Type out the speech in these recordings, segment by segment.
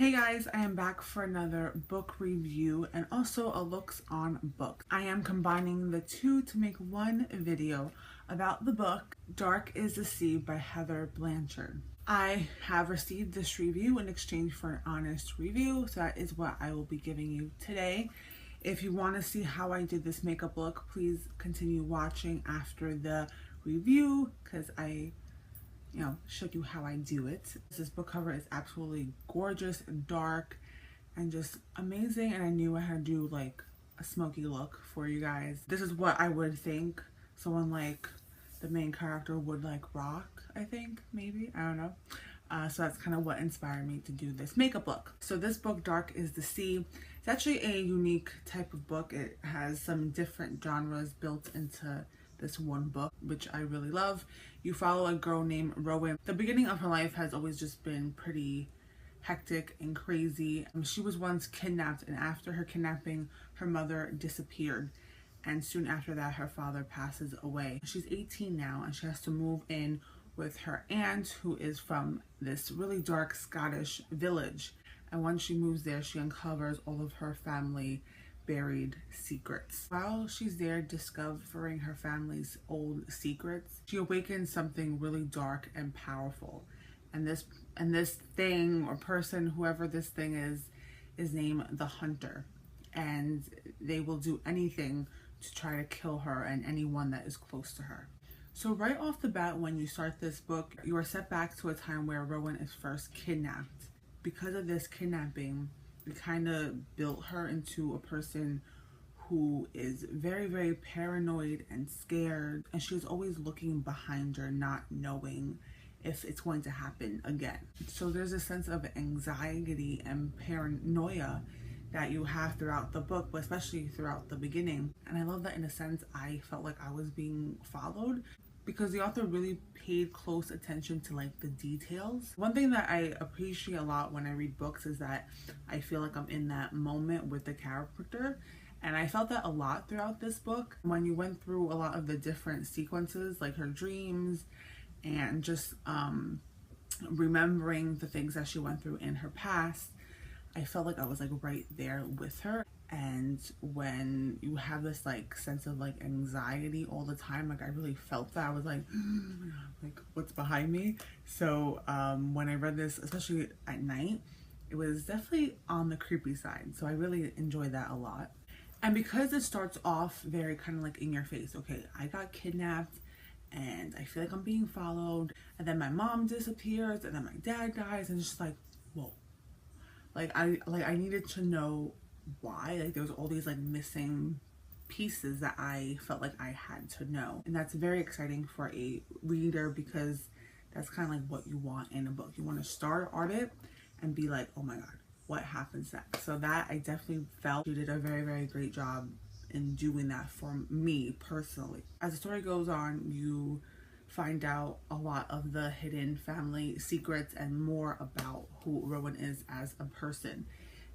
Hey guys, I am back for another book review and also a looks on book. I am combining the two to make one video about the book Dark is the Sea by Heather Blanchard. I have received this review in exchange for an honest review, so that is what I will be giving you today. If you want to see how I did this makeup look, please continue watching after the review because I showed you how I do it. This book cover is absolutely gorgeous and dark and just amazing, and I knew I had to do like a smoky look for you guys. This is what I would think someone like the main character would like rock, I think, maybe, I don't know. So that's kind of what inspired me to do this makeup look. So this book, Dark is the Sea, it's actually a unique type of book. It has some different genres built into this one book, which I really love. You follow a girl named Rowan. The beginning of her life has always just been pretty hectic and crazy. She was once kidnapped, and after her kidnapping, her mother disappeared. And soon after that, her father passes away. She's 18 now, and she has to move in with her aunt, who is from this really dark Scottish village. And once she moves there, she uncovers all of her family buried secrets. While she's there discovering her family's old secrets, she awakens something really dark and powerful. And this thing or person, whoever this thing is named the Hunter. And they will do anything to try to kill her and anyone that is close to her. So right off the bat, when you start this book, you are set back to a time where Rowan is first kidnapped. Because of this kidnapping, it kind of built her into a person who is very, very paranoid and scared, and she's always looking behind her, not knowing if it's going to happen again. So there's a sense of anxiety and paranoia that you have throughout the book, but especially throughout the beginning. And I love that in a sense I felt like I was being followed, because the author really paid close attention to like the details. One thing that I appreciate a lot when I read books is that I feel like I'm in that moment with the character, and I felt that a lot throughout this book. When you went through a lot of the different sequences, like her dreams and just remembering the things that she went through in her past, I felt like I was like right there with her. And when you have this like sense of like anxiety all the time, like I really felt that. I was like, like what's behind me? So when I read this, especially at night, it was definitely on the creepy side. So I really enjoyed that a lot. And because it starts off very kind of like in your face, okay, I got kidnapped and I feel like I'm being followed, and then my mom disappears, and then my dad dies, and it's just like, whoa. I needed to know why. Like there was all these like missing pieces that I felt like I had to know. And that's very exciting for a reader, because that's kind of like what you want in a book. You want to start it and be like, oh my god, what happens next? So that I definitely felt she did a very, very great job in doing that for me personally. As the story goes on, you find out a lot of the hidden family secrets and more about who Rowan is as a person.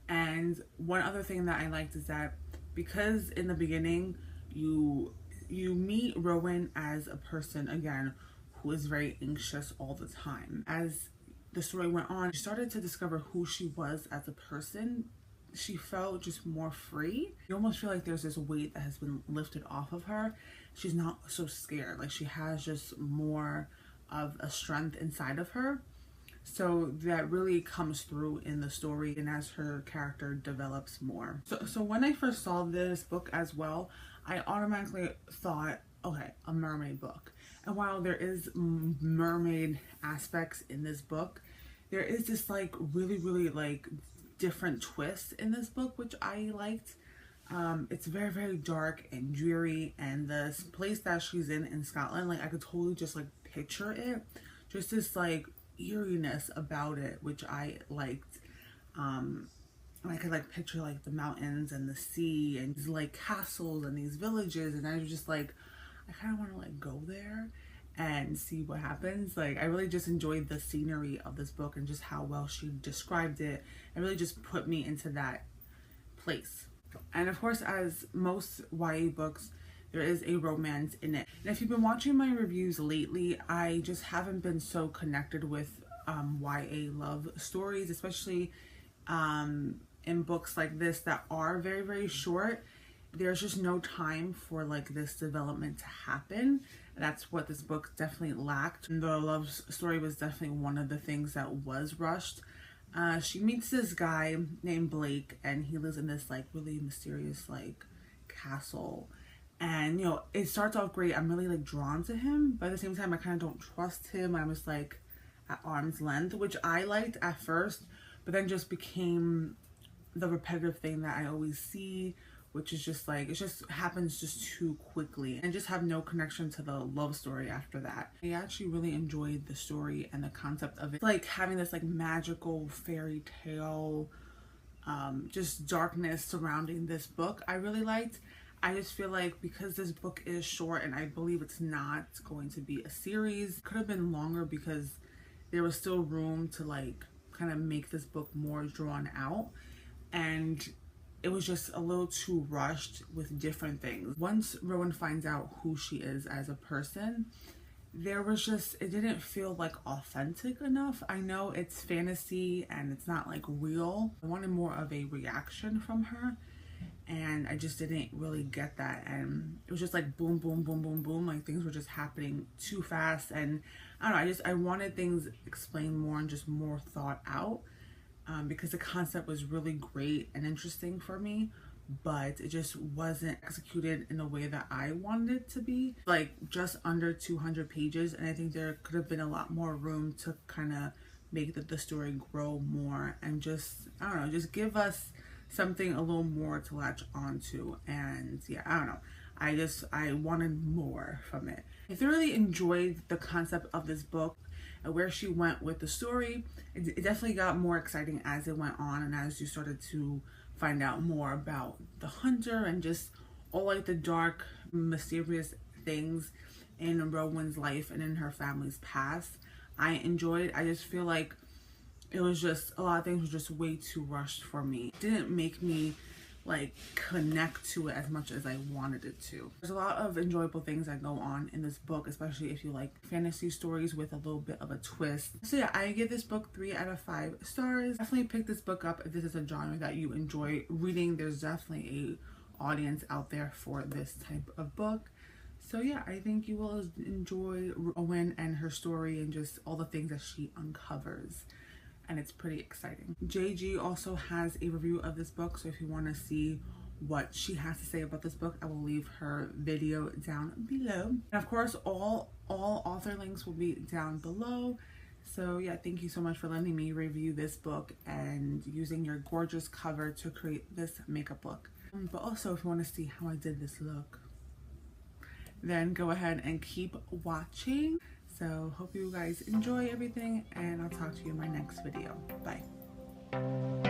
And one other thing that I liked is that because in the beginning you meet Rowan as a person, again, who is very anxious all the time. As the story went on, she started to discover who she was as a person. She felt just more free. You almost feel like there's this weight that has been lifted off of her. She's not so scared. Like she has just more of a strength inside of her. So that really comes through in the story and as her character develops more. So when I first saw this book as well, I automatically thought, okay, a mermaid book. And while there is mermaid aspects in this book, there is this like really, really like different twist in this book, which I liked. It's very, very dark and dreary, and this place that she's in Scotland, like I could totally just like picture it. Just this like eeriness about it, which I liked. And I could like picture like the mountains and the sea and these like castles and these villages, and I was just like, I kind of want to like go there and see what happens. Like I really just enjoyed the scenery of this book and just how well she described it, and really just put me into that place. And of course, as most YA books, there is a romance in it. And if you've been watching my reviews lately, I just haven't been so connected with YA love stories, especially in books like this that are very, very short, there's just no time for like this development to happen. That's what this book definitely lacked. The love story was definitely one of the things that was rushed. She meets this guy named Blake, and he lives in this like really mysterious like castle. And you know, it starts off great. I'm really like drawn to him, but at the same time I kind of don't trust him. I was like at arm's length, which I liked at first, but then just became the repetitive thing that I always see, which is just like, it just happens just too quickly and just have no connection to the love story after that. I actually really enjoyed the story and the concept of it, like having this like magical fairy tale, just darkness surrounding this book I really liked. I just feel like because this book is short, and I believe it's not going to be a series, could have been longer because there was still room to like kind of make this book more drawn out, and it was just a little too rushed with different things. Once Rowan finds out who she is as a person, there was just, it didn't feel like authentic enough. I know it's fantasy and it's not like real. I wanted more of a reaction from her, and I just didn't really get that. And it was just like boom, boom, boom, boom, boom. Like things were just happening too fast. And I don't know, I wanted things explained more and just more thought out, because the concept was really great and interesting for me, but it just wasn't executed in the way that I wanted it to be. Like just under 200 pages, and I think there could have been a lot more room to kind of make the story grow more and just, I don't know, just give us something a little more to latch onto. And yeah, I don't know, I wanted more from it. I thoroughly enjoyed the concept of this book and where she went with the story. It definitely got more exciting as it went on, and as you started to find out more about the hunter and just all like the dark, mysterious things in Rowan's life and in her family's past. I enjoyed. I just feel like it was just, a lot of things were just way too rushed for me. It didn't make me like connect to it as much as I wanted it to. There's a lot of enjoyable things that go on in this book, especially if you like fantasy stories with a little bit of a twist. So yeah, I give this book 3 out of 5 stars. Definitely pick this book up if this is a genre that you enjoy reading. There's definitely a audience out there for this type of book. So yeah, I think you will enjoy Rowan and her story and just all the things that she uncovers. And it's pretty exciting. JG also has a review of this book, so if you want to see what she has to say about this book, I will leave her video down below. And of course, all author links will be down below. So yeah, thank you so much for letting me review this book and using your gorgeous cover to create this makeup look. But also, if you want to see how I did this look, then go ahead and keep watching. So hope you guys enjoy everything, and I'll talk to you in my next video. Bye.